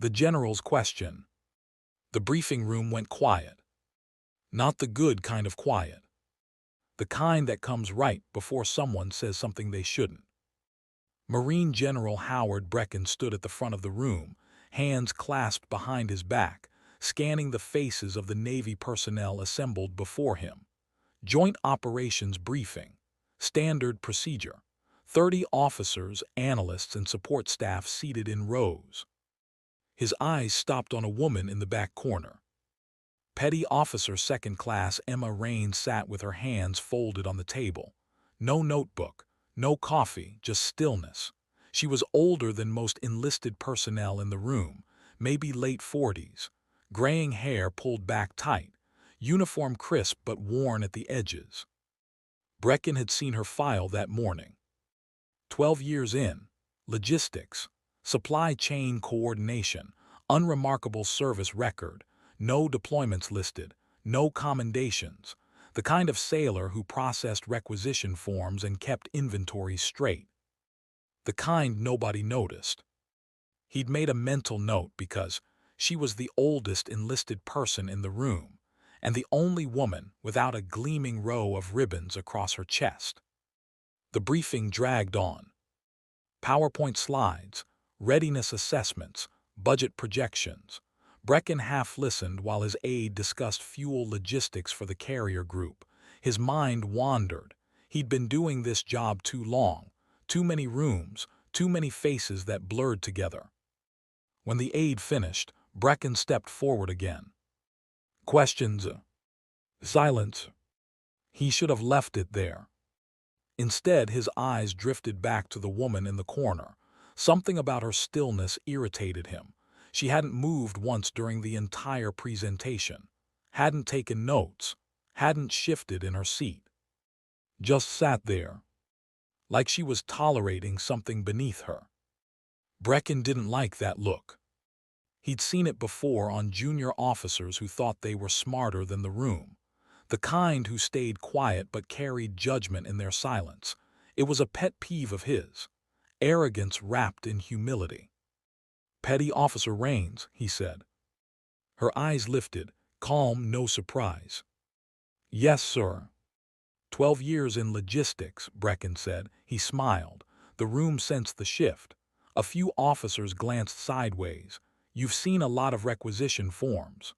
The general's question. The briefing room went quiet. Not the good kind of quiet. The kind that comes right before someone says something they shouldn't. Marine General Howard Brecken stood at the front of the room, hands clasped behind his back, scanning the faces of the Navy personnel assembled before him. Joint Operations Briefing. Standard procedure. 30 officers, analysts, and support staff seated in rows. His eyes stopped on a woman in the back corner. Petty Officer Second Class Emma Raines sat with her hands folded on the table. No notebook, no coffee, just stillness. She was older than most enlisted personnel in the room, maybe late 40s. Graying hair pulled back tight, uniform crisp but worn at the edges. Brecken had seen her file that morning. 12 years in, logistics, supply chain coordination, unremarkable service record, no deployments listed, no commendations, the kind of sailor who processed requisition forms and kept inventories straight. The kind nobody noticed. He'd made a mental note because she was the oldest enlisted person in the room and the only woman without a gleaming row of ribbons across her chest. The briefing dragged on. PowerPoint slides, readiness assessments, budget projections. Brecken half listened while his aide discussed fuel logistics for the carrier group. His mind wandered. He'd been doing this job too long, too many rooms, too many faces that blurred together. When the aide finished, Brecken stepped forward again. Questions. Silence. He should have left it there. Instead, his eyes drifted back to the woman in the corner. Something about her stillness irritated him. She hadn't moved once during the entire presentation, hadn't taken notes, hadn't shifted in her seat. Just sat there, like she was tolerating something beneath her. Brecken didn't like that look. He'd seen it before on junior officers who thought they were smarter than the room, the kind who stayed quiet but carried judgment in their silence. It was a pet peeve of his, arrogance wrapped in humility. Petty Officer Raines, he said. Her eyes lifted, calm, no surprise. Yes, sir. 12 years in logistics, Brecken said. He smiled. The room sensed the shift. A few officers glanced sideways. You've seen a lot of requisition forms.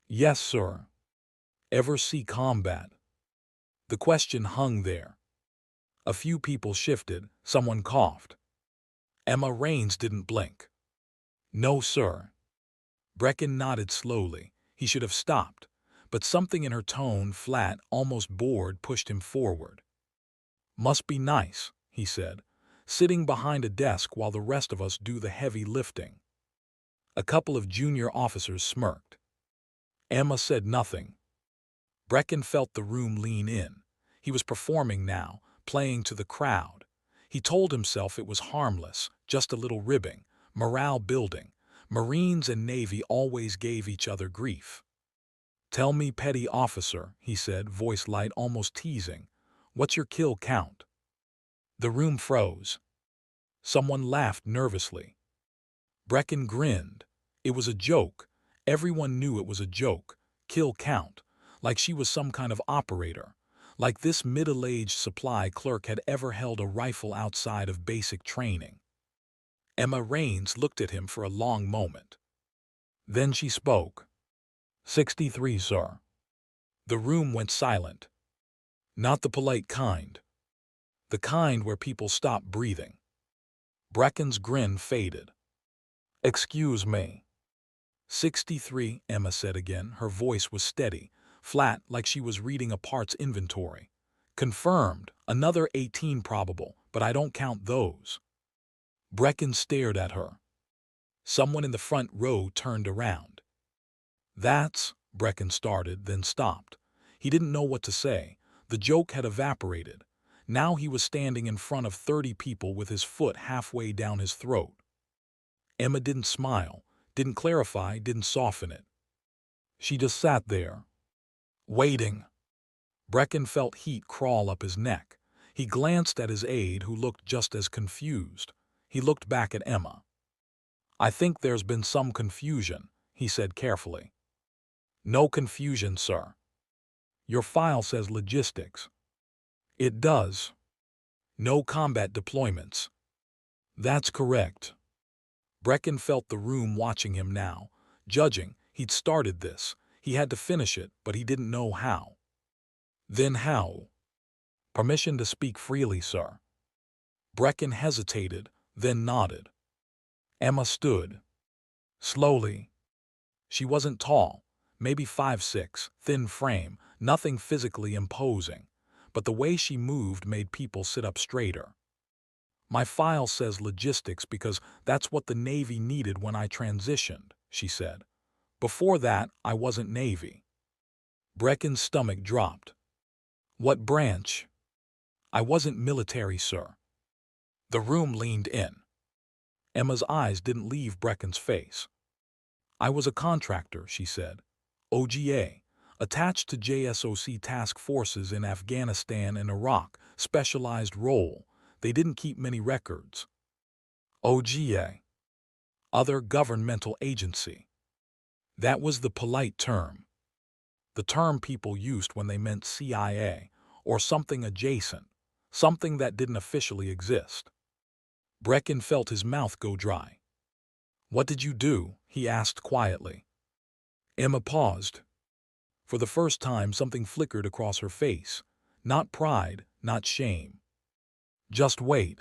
Yes, sir. Ever see combat? The question hung there. A few people shifted. Someone coughed. Emma Raines didn't blink. No, sir. Brecken nodded slowly. He should have stopped, but something in her tone, flat, almost bored, pushed him forward. Must be nice, he said, sitting behind a desk while the rest of us do the heavy lifting. A couple of junior officers smirked. Emma said nothing. Brecken felt the room lean in. He was performing now, playing to the crowd. He told himself it was harmless, just a little ribbing, morale building. Marines and Navy always gave each other grief. Tell me, petty officer, he said, voice light, almost teasing. What's your kill count? The room froze. Someone laughed nervously. Brecken grinned. It was a joke. Everyone knew it was a joke. Kill count. Like she was some kind of operator. Like this middle-aged supply clerk had ever held a rifle outside of basic training. Emma Raines looked at him for a long moment. Then she spoke. 63, sir. The room went silent. Not the polite kind. The kind where people stop breathing. Brecken's grin faded. Excuse me. 63, Emma said again. Her voice was steady, flat, like she was reading a parts inventory. Confirmed, another 18 probable, but I don't count those. Brecken stared at her. Someone in the front row turned around. That's, Brecken started, then stopped. He didn't know what to say. The joke had evaporated. Now he was standing in front of 30 people with his foot halfway down his throat. Emma didn't smile, didn't clarify, didn't soften it. She just sat there, waiting. Brecken felt heat crawl up his neck. He glanced at his aide, who looked just as confused. He looked back at Emma. I think there's been some confusion, he said carefully. No confusion, sir. Your file says logistics. It does. No combat deployments. That's correct. Brecken felt the room watching him now. Judging, he'd started this. He had to finish it, but he didn't know how. Then how? Permission to speak freely, sir. Brecken hesitated, then nodded. Emma stood. Slowly. She wasn't tall, maybe 5'6", thin frame, nothing physically imposing, but the way she moved made people sit up straighter. My file says logistics because that's what the Navy needed when I transitioned, she said. Before that, I wasn't Navy. Brecken's stomach dropped. What branch? I wasn't military, sir. The room leaned in. Emma's eyes didn't leave Brecken's face. I was a contractor, she said. OGA, attached to JSOC task forces in Afghanistan and Iraq, specialized role. They didn't keep many records. OGA. Other governmental agency. That was the polite term. The term people used when they meant CIA, or something adjacent, something that didn't officially exist. Brecken felt his mouth go dry. What did you do? He asked quietly. Emma paused. For the first time, something flickered across her face. Not pride, not shame. Just wait.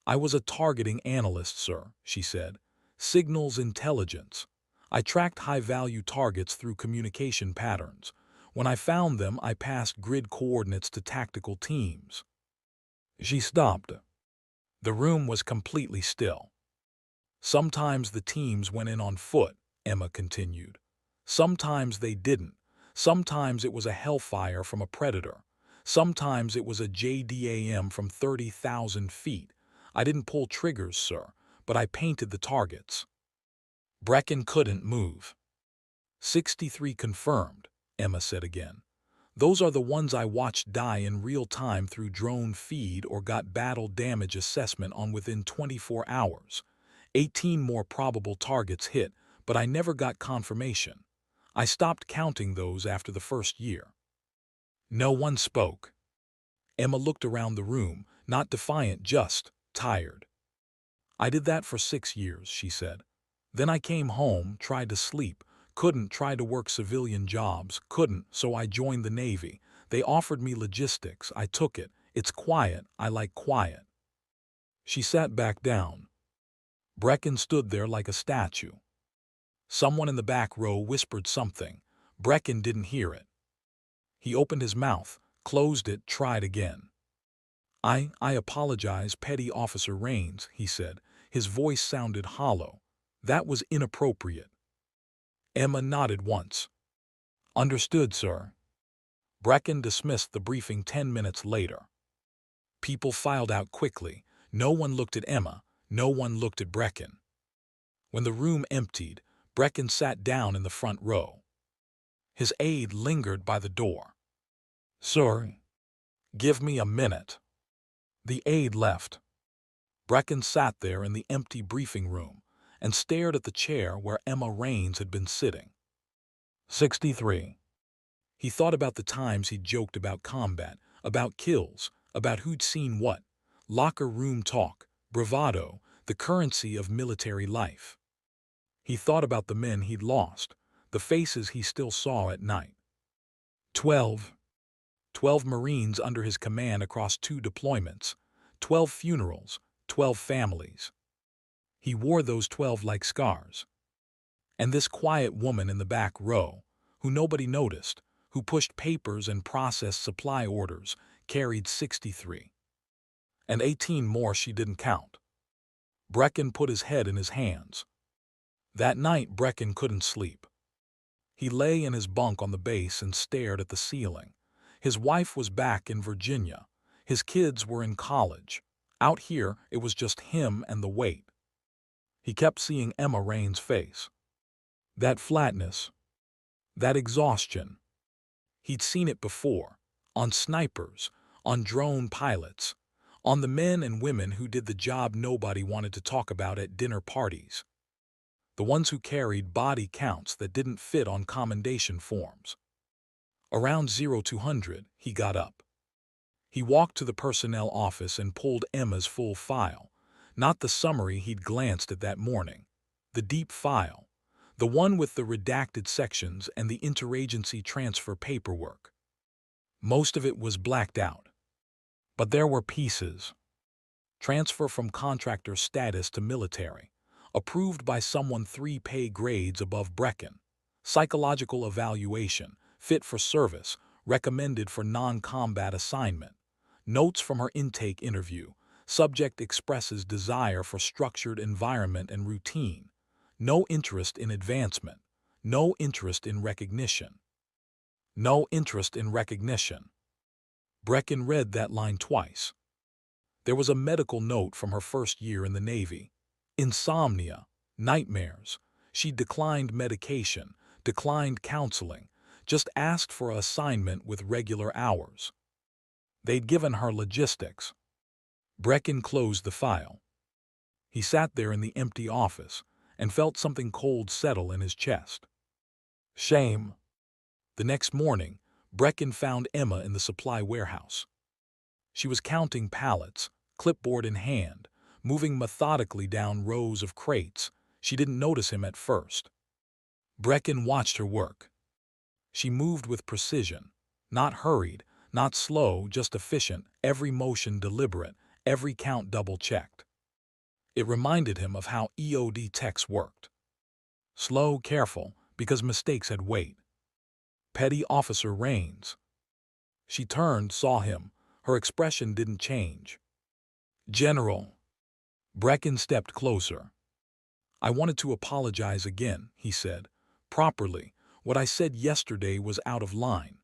I was a targeting analyst, sir, she said. Signals intelligence. I tracked high-value targets through communication patterns. When I found them, I passed grid coordinates to tactical teams. She stopped. The room was completely still. Sometimes the teams went in on foot, Emma continued. Sometimes they didn't. Sometimes it was a hellfire from a predator. Sometimes it was a JDAM from 30,000 feet. I didn't pull triggers, sir, but I painted the targets. Brecken couldn't move. 63 confirmed, Emma said again. Those are the ones I watched die in real time through drone feed or got battle damage assessment on within 24 hours. 18 more probable targets hit, but I never got confirmation. I stopped counting those after the first year. No one spoke. Emma looked around the room, not defiant, just tired. I did that for 6 years, she said. Then I came home, tried to sleep, couldn't, tried to work civilian jobs, couldn't, so I joined the Navy. They offered me logistics, I took it. It's quiet, I like quiet. She sat back down. Brecken stood there like a statue. Someone in the back row whispered something. Brecken didn't hear it. He opened his mouth, closed it, tried again. I apologize, Petty Officer Rains, he said. His voice sounded hollow. That was inappropriate. Emma nodded once. Understood, sir. Brecken dismissed the briefing 10 minutes later. People filed out quickly. No one looked at Emma. No one looked at Brecken. When the room emptied, Brecken sat down in the front row. His aide lingered by the door. Sir, give me a minute. The aide left. Brecken sat there in the empty briefing room and stared at the chair where Emma Rains had been sitting. 63. He thought about the times he'd joked about combat, about kills, about who'd seen what, locker room talk, bravado, the currency of military life. He thought about the men he'd lost, the faces he still saw at night. 12 Marines under his command across 2 deployments, 12 funerals, 12 families. He wore those 12 like scars. And this quiet woman in the back row, who nobody noticed, who pushed papers and processed supply orders, carried 63. And 18 more she didn't count. Brecken put his head in his hands. That night, Brecken couldn't sleep. He lay in his bunk on the base and stared at the ceiling. His wife was back in Virginia. His kids were in college. Out here, it was just him and the weight. He kept seeing Emma Rains' face. That flatness. That exhaustion. He'd seen it before. On snipers. On drone pilots. On the men and women who did the job nobody wanted to talk about at dinner parties. the ones who carried body counts that didn't fit on commendation forms. Around 0200, he got up. He walked to the personnel office and pulled Emma's full file, not the summary he'd glanced at that morning, the deep file, the one with the redacted sections and the interagency transfer paperwork. Most of it was blacked out. But there were pieces. Transfer from contractor status to military, approved by someone 3 pay grades above Brecken. Psychological evaluation, fit for service, recommended for non-combat assignment. Notes from her intake interview. Subject expresses desire for structured environment and routine. No interest in advancement. No interest in recognition. No interest in recognition. Brecken read that line twice. There was a medical note from her first year in the Navy. Insomnia, nightmares. She declined medication, declined counseling, just asked for an assignment with regular hours. They'd given her logistics. Brecken closed the file. He sat there in the empty office and felt something cold settle in his chest. Shame. The next morning, Brecken found Emma in the supply warehouse. She was counting pallets, clipboard in hand, moving methodically down rows of crates. She didn't notice him at first. Brecken watched her work. She moved with precision, not hurried, not slow, just efficient, every motion deliberate, every count double-checked. It reminded him of how EOD techs worked. Slow, careful, because mistakes had weight. Petty Officer Rains. She turned, saw him. Her expression didn't change. General. Brecken stepped closer. I wanted to apologize again, he said. Properly. What I said yesterday was out of line.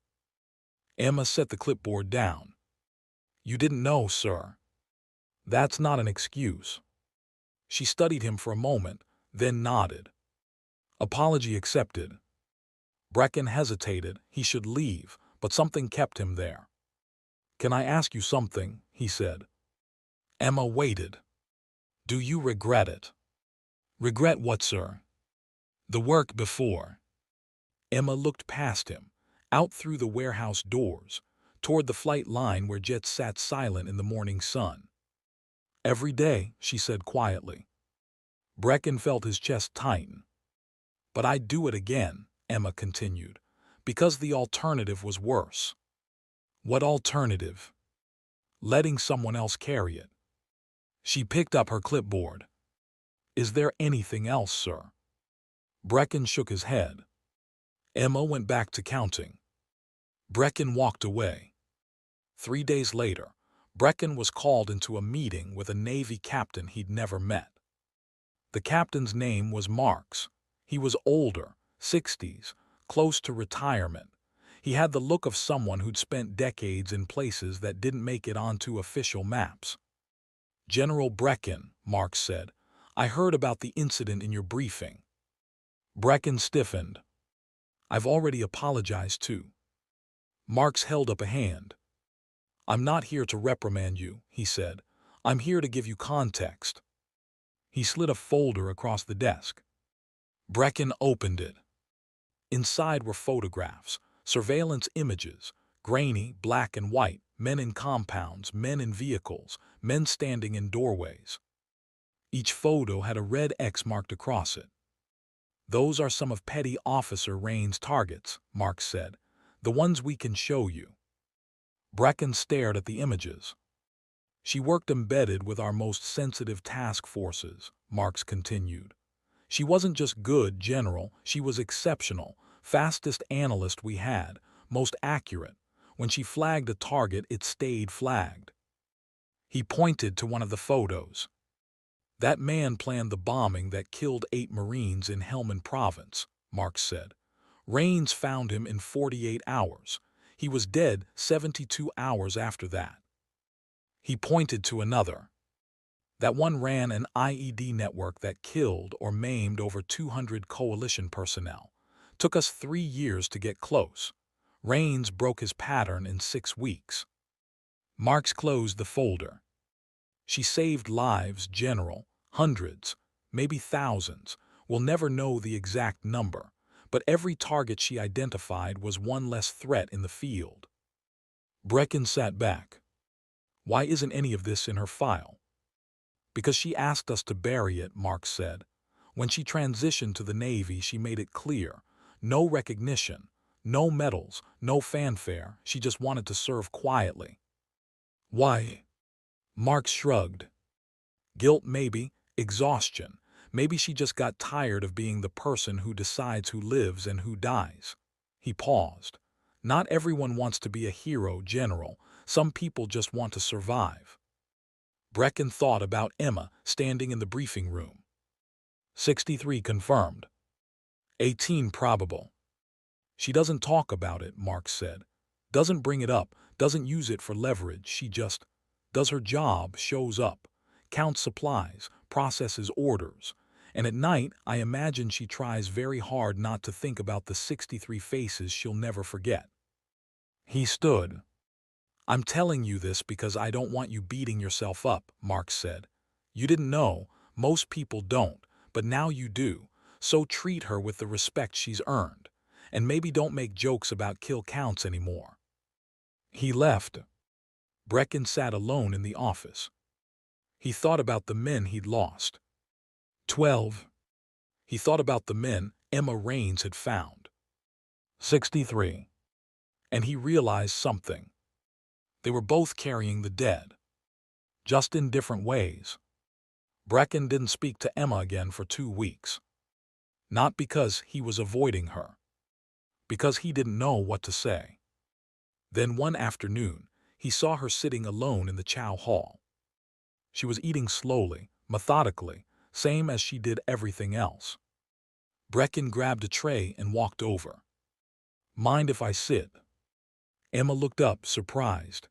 Emma set the clipboard down. You didn't know, sir. That's not an excuse. She studied him for a moment, then nodded. Apology accepted. Brecken hesitated. He should leave, but something kept him there. Can I ask you something? He said. Emma waited. Do you regret it? Regret what, sir? The work before. Emma looked past him, out through the warehouse doors, toward the flight line where jets sat silent in the morning sun. Every day, she said quietly. Brecken felt his chest tighten. But I'd do it again, Emma continued, because the alternative was worse. What alternative? Letting someone else carry it. She picked up her clipboard. Is there anything else, sir? Brecken shook his head. Emma went back to counting. Brecken walked away. 3 days later, Brecken was called into a meeting with a Navy captain he'd never met. The captain's name was Marks. He was older, 60s, close to retirement. He had the look of someone who'd spent decades in places that didn't make it onto official maps. General Brecken, Marks said, I heard about the incident in your briefing. Brecken stiffened. I've already apologized too. Marks held up a hand. I'm not here to reprimand you, he said. I'm here to give you context. He slid a folder across the desk. Brecken opened it. Inside were photographs, surveillance images, grainy, black and white, men in compounds, men in vehicles, men standing in doorways. Each photo had a red X marked across it. Those are some of Petty Officer Rains' targets, Marks said. The ones we can show you. Brecken stared at the images. She worked embedded with our most sensitive task forces, Marks continued. She wasn't just good, General, she was exceptional, fastest analyst we had, most accurate. When she flagged a target, it stayed flagged. He pointed to one of the photos. That man planned the bombing that killed 8 Marines in Helmand Province, Marks said. Rains found him in 48 hours. He was dead 72 hours after that. He pointed to another. That one ran an IED network that killed or maimed over 200 coalition personnel. Took us 3 years to get close. Rains broke his pattern in 6 weeks. Marks closed the folder. She saved lives, General, hundreds, maybe thousands. We'll never know the exact number, but every target she identified was one less threat in the field. Brecken sat back. Why isn't any of this in her file? Because she asked us to bury it, Mark said. When she transitioned to the Navy, she made it clear. No recognition, no medals, no fanfare. She just wanted to serve quietly. Why? Mark shrugged. Guilt maybe, exhaustion. Maybe she just got tired of being the person who decides who lives and who dies. He paused. Not everyone wants to be a hero, General. Some people just want to survive. Brecken thought about Emma standing in the briefing room. 63 confirmed. 18 probable. She doesn't talk about it, Mark said. Doesn't bring it up, doesn't use it for leverage. She just does her job, shows up, counts supplies, processes orders. And at night, I imagine she tries very hard not to think about the 63 faces she'll never forget. He stood. I'm telling you this because I don't want you beating yourself up, Mark said. You didn't know, most people don't, but now you do, so treat her with the respect she's earned. And maybe don't make jokes about kill counts anymore. He left. Brecken sat alone in the office. He thought about the men he'd lost. 12. He thought about the men Emma Raines had found. 63. And he realized something. They were both carrying the dead, just in different ways. Brecken didn't speak to Emma again for 2 weeks. Not because he was avoiding her, because he didn't know what to say. Then one afternoon, he saw her sitting alone in the chow hall. She was eating slowly, methodically, same as she did everything else. Brecken grabbed a tray and walked over. Mind if I sit? Emma looked up, surprised.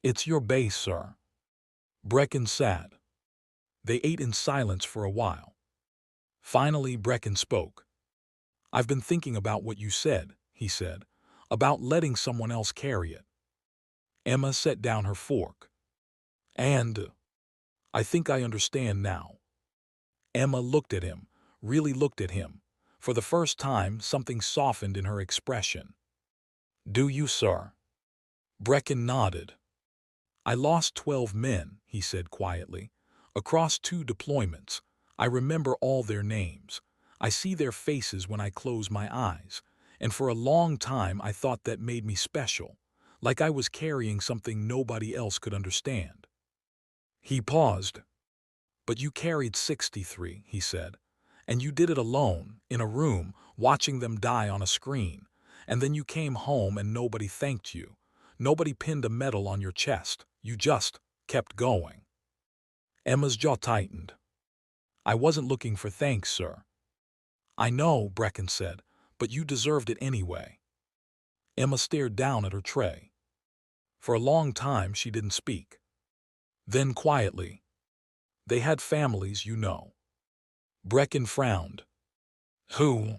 It's your base, sir. Brecken sat. They ate in silence for a while. Finally, Brecken spoke. I've been thinking about what you said, he said, about letting someone else carry it. Emma set down her fork. And I think I understand now. Emma looked at him, really looked at him. For the first time, something softened in her expression. Do you, sir? Brecken nodded. I lost 12 men, he said quietly, across 2 deployments. I remember all their names. I see their faces when I close my eyes. And for a long time, I thought that made me special, like I was carrying something nobody else could understand. He paused. But you carried 63, he said. And you did it alone, in a room, watching them die on a screen. And then you came home and nobody thanked you. Nobody pinned a medal on your chest. You just kept going. Emma's jaw tightened. I wasn't looking for thanks, sir. I know, Brecken said, but you deserved it anyway. Emma stared down at her tray. For a long time she didn't speak. Then quietly, they had families, you know. Brecken frowned. Who?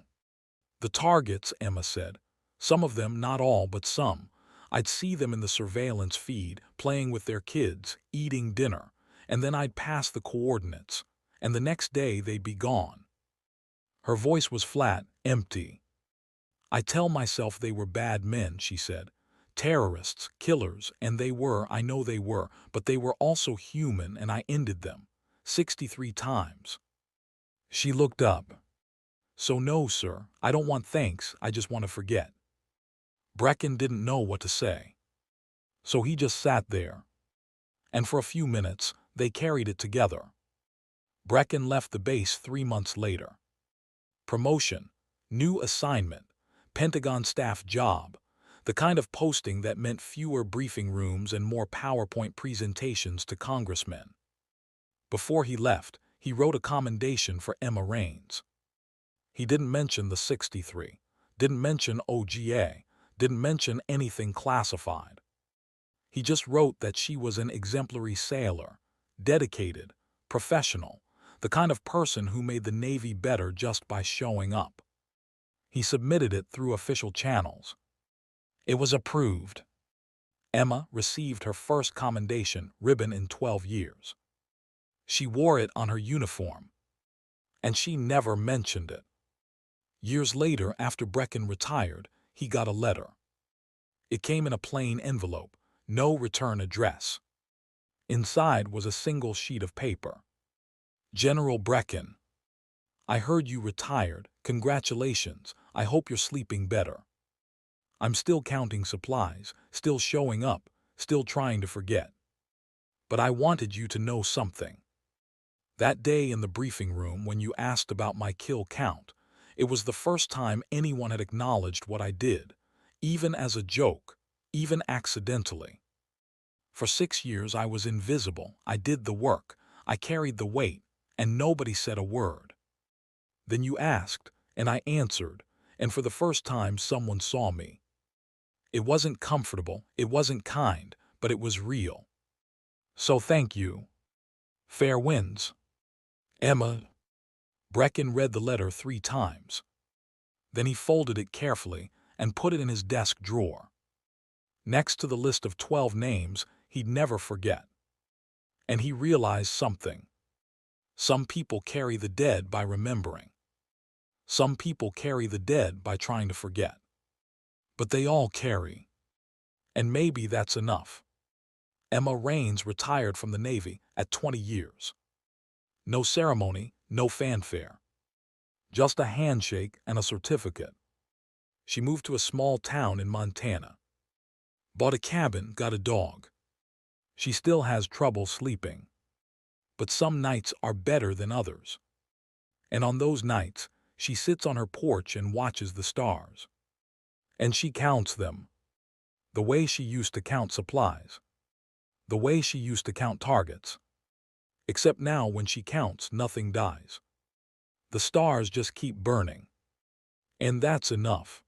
The targets, Emma said. Some of them, not all, but some. I'd see them in the surveillance feed, playing with their kids, eating dinner, and then I'd pass the coordinates, and the next day they'd be gone. Her voice was flat, empty. I tell myself they were bad men, she said. Terrorists, killers, and they were, I know they were, but they were also human, and I ended them. 63 times. She looked up. So no, sir, I don't want thanks, I just want to forget. Brecken didn't know what to say. So he just sat there. And for a few minutes, they carried it together. Brecken left the base 3 months later. Promotion, new assignment, Pentagon staff job, the kind of posting that meant fewer briefing rooms and more PowerPoint presentations to congressmen. Before he left, he wrote a commendation for Emma Raines. He didn't mention the 63, didn't mention OGA, didn't mention anything classified. He just wrote that she was an exemplary sailor, dedicated, professional, the kind of person who made the Navy better just by showing up. He submitted it through official channels. It was approved. Emma received her first commendation ribbon in 12 years. She wore it on her uniform. and she never mentioned it. Years later, after Brecken retired, he got a letter. It came in a plain envelope, no return address. Inside was a single sheet of paper. General Brecken, I heard you retired. Congratulations. I hope you're sleeping better. I'm still counting supplies, still showing up, still trying to forget. But I wanted you to know something. That day in the briefing room when you asked about my kill count, it was the first time anyone had acknowledged what I did, even as a joke, even accidentally. For 6 years I was invisible, I did the work, I carried the weight, and nobody said a word. Then you asked, and I answered, and for the first time someone saw me. It wasn't comfortable, it wasn't kind, but it was real. So thank you. Fair winds. Emma. Brecken read the letter 3 times. Then he folded it carefully and put it in his desk drawer, next to the list of 12 names he'd never forget. And he realized something. Some people carry the dead by remembering. Some people carry the dead by trying to forget. But they all carry. And maybe that's enough. Emma Raines retired from the Navy at 20 years. No ceremony, no fanfare. Just a handshake and a certificate. She moved to a small town in Montana. Bought a cabin, got a dog. She still has trouble sleeping. But some nights are better than others. And on those nights, she sits on her porch and watches the stars. And she counts them. The way she used to count supplies. The way she used to count targets. Except now when she counts, nothing dies. The stars just keep burning. And that's enough.